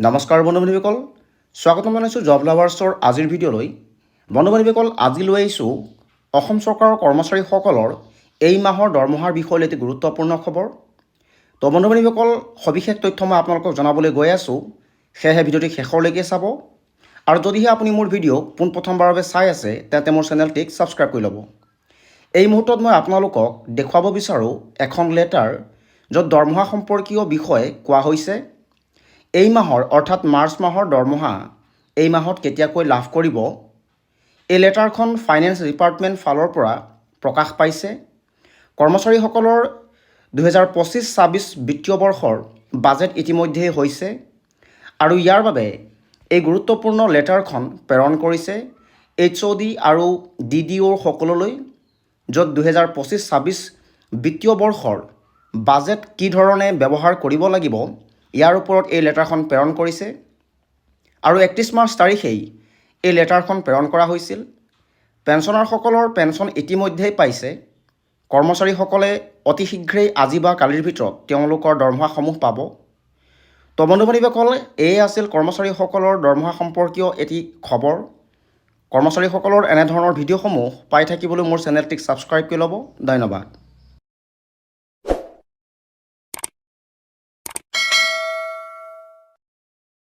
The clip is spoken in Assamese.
নমস্কাৰ বন্ধু-বান্ধৱীসকল, স্বাগতম জনাইছোঁ জব লাভাৰ্ছৰ আজিৰ ভিডিঅ'লৈ। বন্ধু-বান্ধৱীসকল, আজি লৈ আহিছোঁ অসম চৰকাৰৰ কৰ্মচাৰীসকলৰ এই মাহৰ দৰমহাৰ বিষয়লৈ এটি গুৰুত্বপূৰ্ণ খবৰ। তো বন্ধু-বান্ধৱীসকল, সবিশেষ তথ্য মই আপোনালোকক জনাবলৈ গৈ আছোঁ, সেয়েহে ভিডিঅ'টি শেষলৈকে চাব। আৰু যদিহে আপুনি মোৰ ভিডিঅ' পোনপ্ৰথমবাৰৰ বাবে চাই আছে, তেন্তে মোৰ চেনেলটিক ছাবস্ক্ৰাইব কৰি ল'ব। এই মুহূৰ্তত মই আপোনালোকক দেখুৱাব বিচাৰোঁ এখন লেটাৰ, য'ত দৰমহা সম্পৰ্কীয় বিষয়ে কোৱা হৈছে। এই মাহৰ অৰ্থাৎ মাৰ্চ মাহৰ দৰমহা এই মাহত কেতিয়াকৈ লাভ কৰিব, এই লেটাৰখন ফাইনেন্স ডিপাৰ্টমেণ্ট ফালৰ পৰা প্ৰকাশ পাইছে। কৰ্মচাৰীসকলৰ 2025-26 বিত্তীয় বৰ্ষৰ বাজেট ইতিমধ্যেই হৈছে আৰু ইয়াৰ বাবে এই গুৰুত্বপূৰ্ণ লেটাৰখন প্ৰেৰণ কৰিছে HOD আৰু DDO সকললৈ, য'ত 2025-26 বিত্তীয় বৰ্ষৰ বাজেট কি ধৰণে ব্যৱহাৰ কৰিব লাগিব ইয়াৰ ওপৰত এই লেটাৰখন প্ৰেৰণ কৰিছে। আৰু 31 মাৰ্চ তাৰিখেই এই লেটাৰখন প্ৰেৰণ কৰা হৈছিল। পেঞ্চনাৰসকলৰ পেঞ্চন ইতিমধ্যেই পাইছে। কৰ্মচাৰীসকলে অতি শীঘ্ৰেই আজি বা কালিৰ ভিতৰত তেওঁলোকৰ দৰমহাসমূহ পাব। তো বন্ধু-বান্ধৱীসকল, এয়ে আছিল কৰ্মচাৰীসকলৰ দৰমহা সম্পৰ্কীয় এটি খবৰ। কৰ্মচাৰীসকলৰ এনেধৰণৰ ভিডিঅ'সমূহ পাই থাকিবলৈ মোৰ চেনেলটিক ছাবস্ক্ৰাইব কৰি ল'ব। ধন্যবাদ।